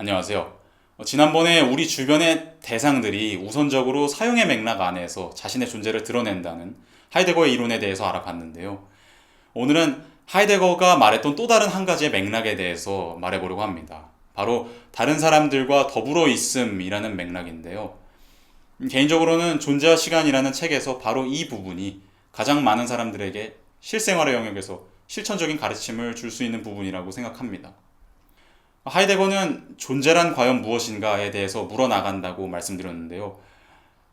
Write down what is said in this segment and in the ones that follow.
안녕하세요. 지난번에 우리 주변의 대상들이 우선적으로 사용의 맥락 안에서 자신의 존재를 드러낸다는 하이데거의 이론에 대해서 알아봤는데요. 오늘은 하이데거가 말했던 또 다른 한 가지의 맥락에 대해서 말해보려고 합니다. 바로 다른 사람들과 더불어 있음이라는 맥락인데요. 개인적으로는 존재와 시간이라는 책에서 바로 이 부분이 가장 많은 사람들에게 실생활의 영역에서 실천적인 가르침을 줄 수 있는 부분이라고 생각합니다. 하이데거는 존재란 과연 무엇인가에 대해서 물어나간다고 말씀드렸는데요.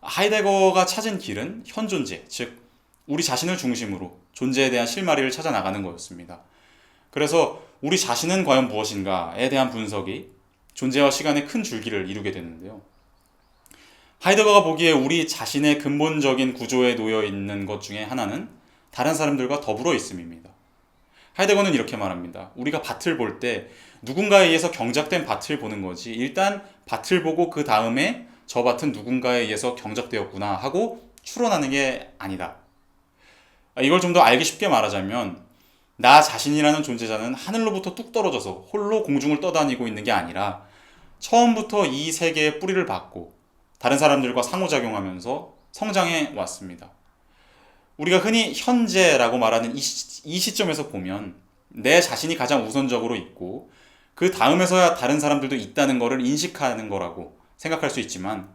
하이데거가 찾은 길은 현존재, 즉 우리 자신을 중심으로 존재에 대한 실마리를 찾아 나가는 거였습니다. 그래서 우리 자신은 과연 무엇인가에 대한 분석이 존재와 시간의 큰 줄기를 이루게 되는데요. 하이데거가 보기에 우리 자신의 근본적인 구조에 놓여 있는 것 중에 하나는 다른 사람들과 더불어 있음입니다. 하이데거는 이렇게 말합니다. 우리가 밭을 볼 때 누군가에 의해서 경작된 밭을 보는 거지, 일단 밭을 보고 그 다음에 저 밭은 누군가에 의해서 경작되었구나 하고 추론하는 게 아니다. 이걸 좀 더 알기 쉽게 말하자면 나 자신이라는 존재자는 하늘로부터 뚝 떨어져서 홀로 공중을 떠다니고 있는 게 아니라 처음부터 이 세계에 뿌리를 박고 다른 사람들과 상호작용하면서 성장해 왔습니다. 우리가 흔히 현재라고 말하는 이 시점에서 보면 내 자신이 가장 우선적으로 있고 그 다음에서야 다른 사람들도 있다는 것을 인식하는 거라고 생각할 수 있지만,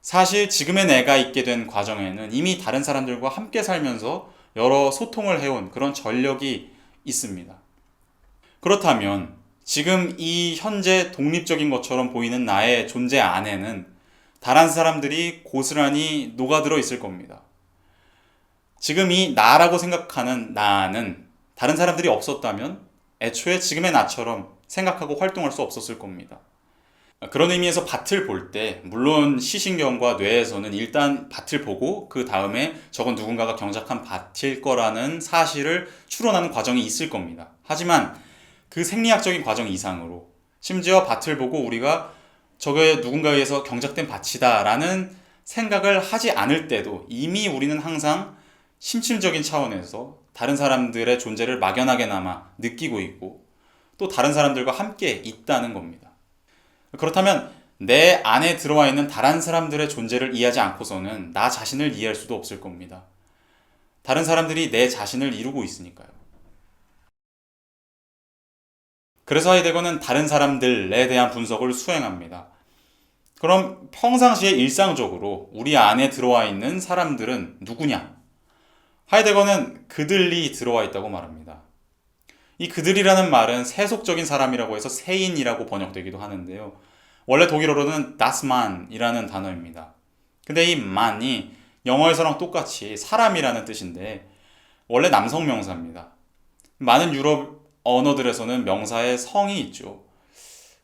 사실 지금의 내가 있게 된 과정에는 이미 다른 사람들과 함께 살면서 여러 소통을 해온 그런 전력이 있습니다. 그렇다면 지금 이 현재 독립적인 것처럼 보이는 나의 존재 안에는 다른 사람들이 고스란히 녹아들어 있을 겁니다. 지금 이 나라고 생각하는 나는 다른 사람들이 없었다면 애초에 지금의 나처럼 생각하고 활동할 수 없었을 겁니다. 그런 의미에서 밭을 볼 때 물론 시신경과 뇌에서는 일단 밭을 보고 그 다음에 저건 누군가가 경작한 밭일 거라는 사실을 추론하는 과정이 있을 겁니다. 하지만 그 생리학적인 과정 이상으로 심지어 밭을 보고 우리가 저게 누군가에 의해서 경작된 밭이다 라는 생각을 하지 않을 때도 이미 우리는 항상 심층적인 차원에서 다른 사람들의 존재를 막연하게나마 느끼고 있고 또 다른 사람들과 함께 있다는 겁니다. 그렇다면 내 안에 들어와 있는 다른 사람들의 존재를 이해하지 않고서는 나 자신을 이해할 수도 없을 겁니다. 다른 사람들이 내 자신을 이루고 있으니까요. 그래서 하이데거는 다른 사람들에 대한 분석을 수행합니다. 그럼 평상시에 일상적으로 우리 안에 들어와 있는 사람들은 누구냐? 하이데거는 그들이 들어와 있다고 말합니다. 이 그들이라는 말은 세속적인 사람이라고 해서 세인이라고 번역되기도 하는데요. 원래 독일어로는 das Mann이라는 단어입니다. 근데 이 man이 영어에서랑 똑같이 사람이라는 뜻인데 원래 남성 명사입니다. 많은 유럽 언어들에서는 명사에 성이 있죠.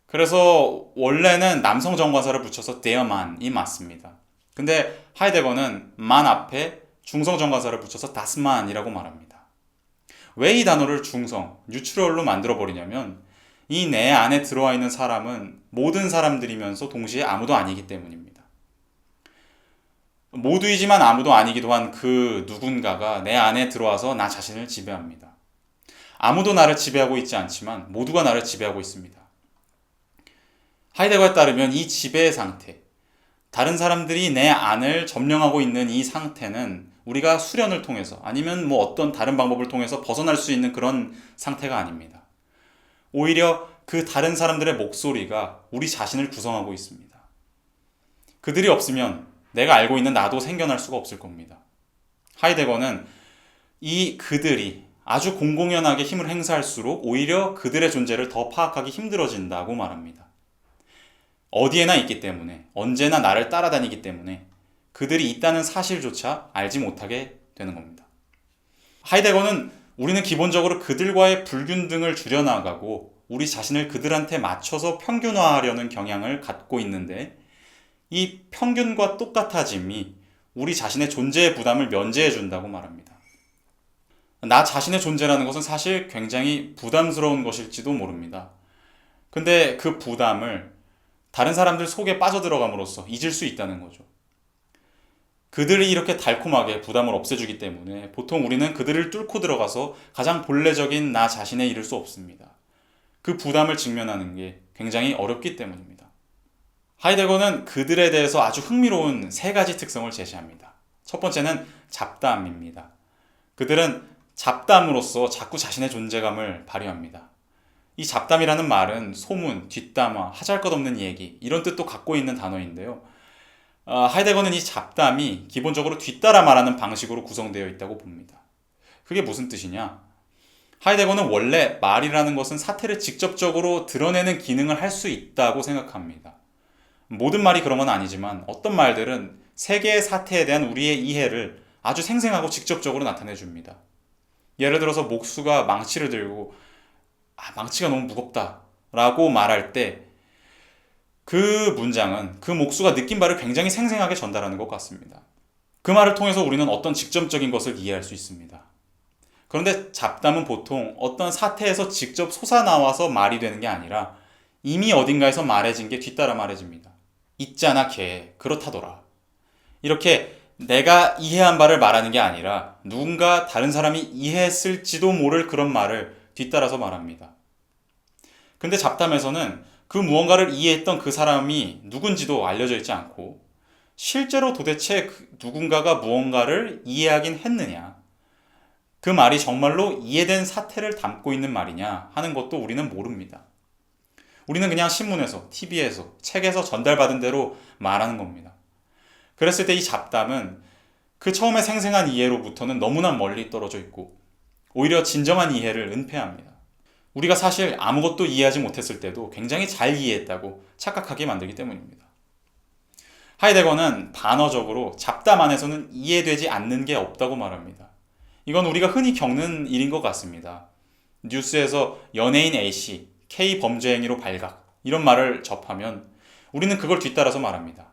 그래서 원래는 남성 정관사를 붙여서 der Mann이 맞습니다. 근데 하이데거는 man 앞에 중성 정관사를 붙여서 das Mann이라고 말합니다. 왜 이 단어를 중성, 뉴트럴로 만들어버리냐면 이 내 안에 들어와 있는 사람은 모든 사람들이면서 동시에 아무도 아니기 때문입니다. 모두이지만 아무도 아니기도 한 그 누군가가 내 안에 들어와서 나 자신을 지배합니다. 아무도 나를 지배하고 있지 않지만 모두가 나를 지배하고 있습니다. 하이데거에 따르면 이 지배의 상태, 다른 사람들이 내 안을 점령하고 있는 이 상태는 우리가 수련을 통해서 아니면 뭐 어떤 다른 방법을 통해서 벗어날 수 있는 그런 상태가 아닙니다. 오히려 그 다른 사람들의 목소리가 우리 자신을 구성하고 있습니다. 그들이 없으면 내가 알고 있는 나도 생겨날 수가 없을 겁니다. 하이데거는 이 그들이 아주 공공연하게 힘을 행사할수록 오히려 그들의 존재를 더 파악하기 힘들어진다고 말합니다. 어디에나 있기 때문에, 언제나 나를 따라다니기 때문에 그들이 있다는 사실조차 알지 못하게 되는 겁니다. 하이데거는 우리는 기본적으로 그들과의 불균등을 줄여나가고 우리 자신을 그들한테 맞춰서 평균화하려는 경향을 갖고 있는데, 이 평균과 똑같아짐이 우리 자신의 존재의 부담을 면제해 준다고 말합니다. 나 자신의 존재라는 것은 사실 굉장히 부담스러운 것일지도 모릅니다. 근데 그 부담을 다른 사람들 속에 빠져들어감으로써 잊을 수 있다는 거죠. 그들이 이렇게 달콤하게 부담을 없애주기 때문에 보통 우리는 그들을 뚫고 들어가서 가장 본래적인 나 자신에 이를 수 없습니다. 그 부담을 직면하는 게 굉장히 어렵기 때문입니다. 하이데거는 그들에 대해서 아주 흥미로운 세 가지 특성을 제시합니다. 첫 번째는 잡담입니다. 그들은 잡담으로써 자꾸 자신의 존재감을 발휘합니다. 이 잡담이라는 말은 소문, 뒷담화, 하잘것없는 얘기 이런 뜻도 갖고 있는 단어인데요. 하이데거는 이 잡담이 기본적으로 뒤따라 말하는 방식으로 구성되어 있다고 봅니다. 그게 무슨 뜻이냐? 하이데거는 원래 말이라는 것은 사태를 직접적으로 드러내는 기능을 할 수 있다고 생각합니다. 모든 말이 그런 건 아니지만 어떤 말들은 세계의 사태에 대한 우리의 이해를 아주 생생하고 직접적으로 나타내 줍니다. 예를 들어서 목수가 망치를 들고 망치가 너무 무겁다 라고 말할 때 그 문장은 그 목수가 느낀 바를 굉장히 생생하게 전달하는 것 같습니다. 그 말을 통해서 우리는 어떤 직접적인 것을 이해할 수 있습니다. 그런데 잡담은 보통 어떤 사태에서 직접 솟아나와서 말이 되는 게 아니라 이미 어딘가에서 말해진 게 뒤따라 말해집니다. 있잖아 걔 그렇다더라. 이렇게 내가 이해한 바를 말하는 게 아니라 누군가 다른 사람이 이해했을지도 모를 그런 말을 뒤따라서 말합니다. 근데 잡담에서는 그 무언가를 이해했던 그 사람이 누군지도 알려져 있지 않고 실제로 도대체 누군가가 무언가를 이해하긴 했느냐, 그 말이 정말로 이해된 사태를 담고 있는 말이냐 하는 것도 우리는 모릅니다. 우리는 그냥 신문에서, TV에서, 책에서 전달받은 대로 말하는 겁니다. 그랬을 때 이 잡담은 그 처음에 생생한 이해로부터는 너무나 멀리 떨어져 있고 오히려 진정한 이해를 은폐합니다. 우리가 사실 아무것도 이해하지 못했을 때도 굉장히 잘 이해했다고 착각하게 만들기 때문입니다. 하이데거는 반어적으로 잡담 안에서는 이해되지 않는 게 없다고 말합니다. 이건 우리가 흔히 겪는 일인 것 같습니다. 뉴스에서 연예인 A씨, K 범죄 행위로 발각 이런 말을 접하면 우리는 그걸 뒤따라서 말합니다.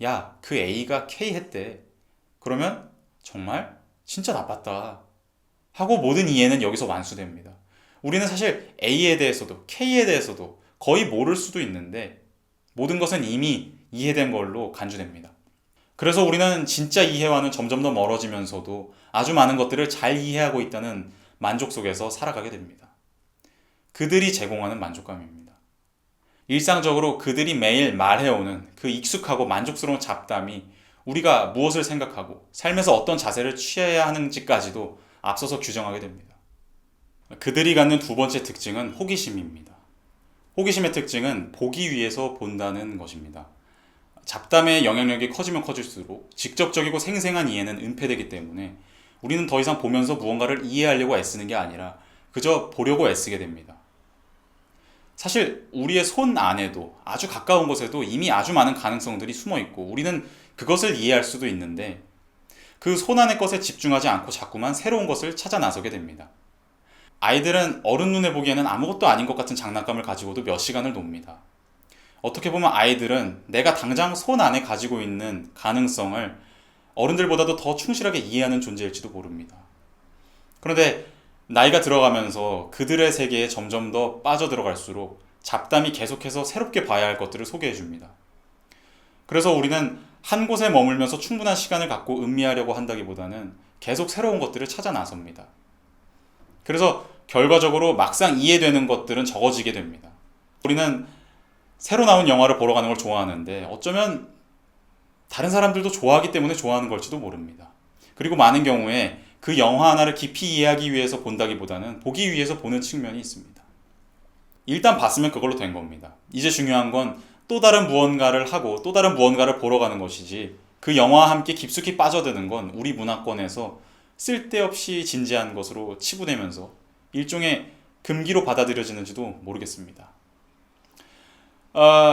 야, 그 A가 K 했대. 그러면 정말? 진짜 나빴다. 하고 모든 이해는 여기서 완수됩니다. 우리는 사실 A에 대해서도 K에 대해서도 거의 모를 수도 있는데 모든 것은 이미 이해된 걸로 간주됩니다. 그래서 우리는 진짜 이해와는 점점 더 멀어지면서도 아주 많은 것들을 잘 이해하고 있다는 만족 속에서 살아가게 됩니다. 그들이 제공하는 만족감입니다. 일상적으로 그들이 매일 말해오는 그 익숙하고 만족스러운 잡담이 우리가 무엇을 생각하고 삶에서 어떤 자세를 취해야 하는지까지도 앞서서 규정하게 됩니다. 그들이 갖는 두 번째 특징은 호기심입니다. 호기심의 특징은 보기 위해서 본다는 것입니다. 잡담의 영향력이 커지면 커질수록 직접적이고 생생한 이해는 은폐되기 때문에 우리는 더 이상 보면서 무언가를 이해하려고 애쓰는 게 아니라 그저 보려고 애쓰게 됩니다. 사실 우리의 손 안에도 아주 가까운 곳에도 이미 아주 많은 가능성들이 숨어 있고 우리는 그것을 이해할 수도 있는데 그 손 안의 것에 집중하지 않고 자꾸만 새로운 것을 찾아 나서게 됩니다. 아이들은 어른 눈에 보기에는 아무것도 아닌 것 같은 장난감을 가지고도 몇 시간을 놉니다. 어떻게 보면 아이들은 내가 당장 손 안에 가지고 있는 가능성을 어른들보다도 더 충실하게 이해하는 존재일지도 모릅니다. 그런데 나이가 들어가면서 그들의 세계에 점점 더 빠져들어갈수록 잡담이 계속해서 새롭게 봐야 할 것들을 소개해 줍니다. 그래서 우리는 한 곳에 머물면서 충분한 시간을 갖고 음미하려고 한다기보다는 계속 새로운 것들을 찾아 나섭니다. 그래서 결과적으로 막상 이해되는 것들은 적어지게 됩니다. 우리는 새로 나온 영화를 보러 가는 걸 좋아하는데 어쩌면 다른 사람들도 좋아하기 때문에 좋아하는 걸지도 모릅니다. 그리고 많은 경우에 그 영화 하나를 깊이 이해하기 위해서 본다기보다는 보기 위해서 보는 측면이 있습니다. 일단 봤으면 그걸로 된 겁니다. 이제 중요한 건 또 다른 무언가를 하고 또 다른 무언가를 보러 가는 것이지 그 영화와 함께 깊숙이 빠져드는 건 우리 문화권에서 쓸데없이 진지한 것으로 치부되면서 일종의 금기로 받아들여지는지도 모르겠습니다.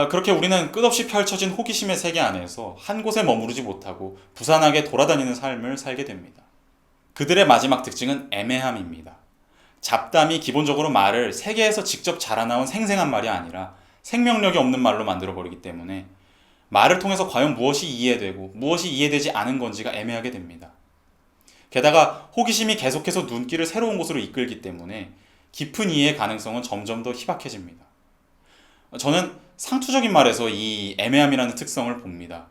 그렇게 우리는 끝없이 펼쳐진 호기심의 세계 안에서 한 곳에 머무르지 못하고 부산하게 돌아다니는 삶을 살게 됩니다. 그들의 마지막 특징은 애매함입니다. 잡담이 기본적으로 말을 세계에서 직접 자라나온 생생한 말이 아니라 생명력이 없는 말로 만들어버리기 때문에 말을 통해서 과연 무엇이 이해되고 무엇이 이해되지 않은 건지가 애매하게 됩니다. 게다가 호기심이 계속해서 눈길을 새로운 곳으로 이끌기 때문에 깊은 이해의 가능성은 점점 더 희박해집니다. 저는 상투적인 말에서 이 애매함이라는 특성을 봅니다.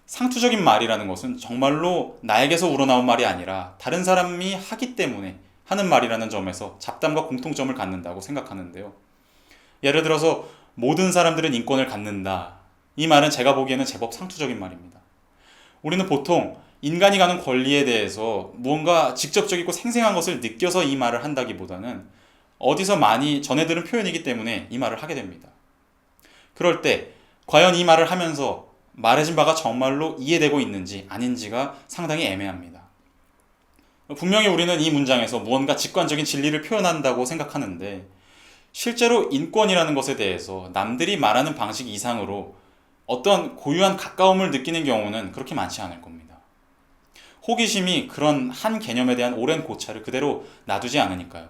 상투적인 말이라는 것은 정말로 나에게서 우러나온 말이 아니라 다른 사람이 하기 때문에 하는 말이라는 점에서 잡담과 공통점을 갖는다고 생각하는데요. 예를 들어서 모든 사람들은 인권을 갖는다. 이 말은 제가 보기에는 제법 상투적인 말입니다. 우리는 보통 인간이 가는 권리에 대해서 무언가 직접적이고 생생한 것을 느껴서 이 말을 한다기보다는 어디서 많이 전해 들은 표현이기 때문에 이 말을 하게 됩니다. 그럴 때 과연 이 말을 하면서 말해진 바가 정말로 이해되고 있는지 아닌지가 상당히 애매합니다. 분명히 우리는 이 문장에서 무언가 직관적인 진리를 표현한다고 생각하는데 실제로 인권이라는 것에 대해서 남들이 말하는 방식 이상으로 어떤 고유한 가까움을 느끼는 경우는 그렇게 많지 않을 겁니다. 호기심이 그런 한 개념에 대한 오랜 고찰을 그대로 놔두지 않으니까요.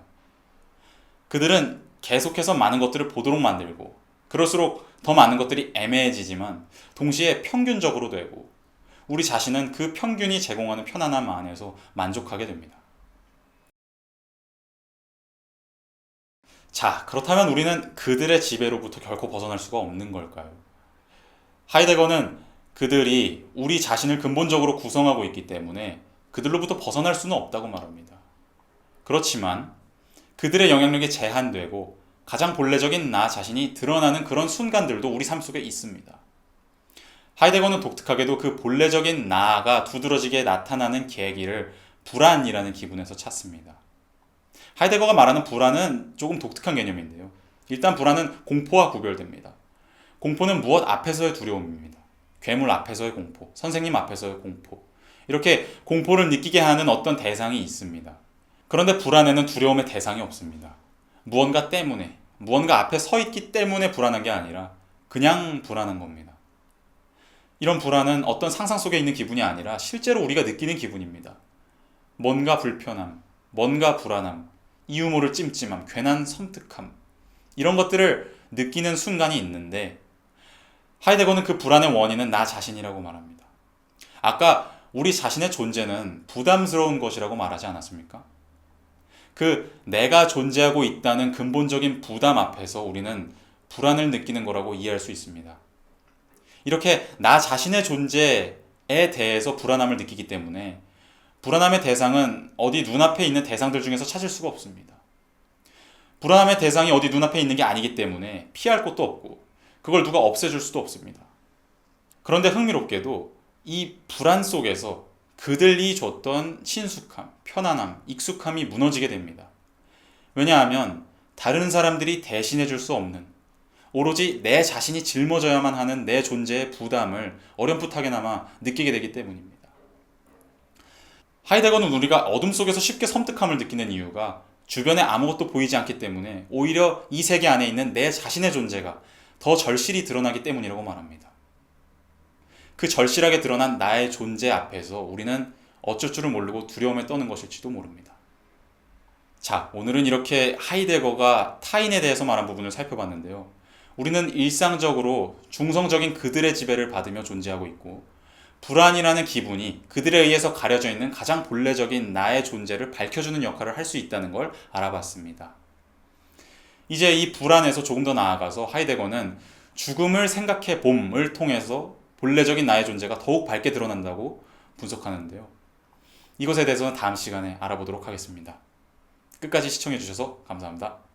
그들은 계속해서 많은 것들을 보도록 만들고 그럴수록 더 많은 것들이 애매해지지만 동시에 평균적으로 되고 우리 자신은 그 평균이 제공하는 편안함 안에서 만족하게 됩니다. 자, 그렇다면 우리는 그들의 지배로부터 결코 벗어날 수가 없는 걸까요? 하이데거는 그들이 우리 자신을 근본적으로 구성하고 있기 때문에 그들로부터 벗어날 수는 없다고 말합니다. 그렇지만 그들의 영향력이 제한되고 가장 본래적인 나 자신이 드러나는 그런 순간들도 우리 삶 속에 있습니다. 하이데거는 독특하게도 그 본래적인 나가 두드러지게 나타나는 계기를 불안이라는 기분에서 찾습니다. 하이데거가 말하는 불안은 조금 독특한 개념인데요. 일단 불안은 공포와 구별됩니다. 공포는 무엇 앞에서의 두려움입니다. 괴물 앞에서의 공포, 선생님 앞에서의 공포. 이렇게 공포를 느끼게 하는 어떤 대상이 있습니다. 그런데 불안에는 두려움의 대상이 없습니다. 무언가 때문에, 무언가 앞에 서 있기 때문에 불안한 게 아니라 그냥 불안한 겁니다. 이런 불안은 어떤 상상 속에 있는 기분이 아니라 실제로 우리가 느끼는 기분입니다. 뭔가 불편함, 뭔가 불안함, 이유 모를 찜찜함, 괜한 섬뜩함 이런 것들을 느끼는 순간이 있는데 하이데거는 그 불안의 원인은 나 자신이라고 말합니다. 아까 우리 자신의 존재는 부담스러운 것이라고 말하지 않았습니까? 그 내가 존재하고 있다는 근본적인 부담 앞에서 우리는 불안을 느끼는 거라고 이해할 수 있습니다. 이렇게 나 자신의 존재에 대해서 불안함을 느끼기 때문에 불안함의 대상은 어디 눈앞에 있는 대상들 중에서 찾을 수가 없습니다. 불안함의 대상이 어디 눈앞에 있는 게 아니기 때문에 피할 곳도 없고 그걸 누가 없애줄 수도 없습니다. 그런데 흥미롭게도 이 불안 속에서 그들이 줬던 친숙함, 편안함, 익숙함이 무너지게 됩니다. 왜냐하면 다른 사람들이 대신해 줄 수 없는 오로지 내 자신이 짊어져야만 하는 내 존재의 부담을 어렴풋하게나마 느끼게 되기 때문입니다. 하이데거는 우리가 어둠 속에서 쉽게 섬뜩함을 느끼는 이유가 주변에 아무것도 보이지 않기 때문에 오히려 이 세계 안에 있는 내 자신의 존재가 더 절실히 드러나기 때문이라고 말합니다. 그 절실하게 드러난 나의 존재 앞에서 우리는 어쩔 줄을 모르고 두려움에 떠는 것일지도 모릅니다. 자, 오늘은 이렇게 하이데거가 타인에 대해서 말한 부분을 살펴봤는데요. 우리는 일상적으로 중성적인 그들의 지배를 받으며 존재하고 있고 불안이라는 기분이 그들에 의해서 가려져 있는 가장 본래적인 나의 존재를 밝혀주는 역할을 할 수 있다는 걸 알아봤습니다. 이제 이 불안에서 조금 더 나아가서 하이데거는 죽음을 생각해 봄을 통해서 본래적인 나의 존재가 더욱 밝게 드러난다고 분석하는데요. 이것에 대해서는 다음 시간에 알아보도록 하겠습니다. 끝까지 시청해 주셔서 감사합니다.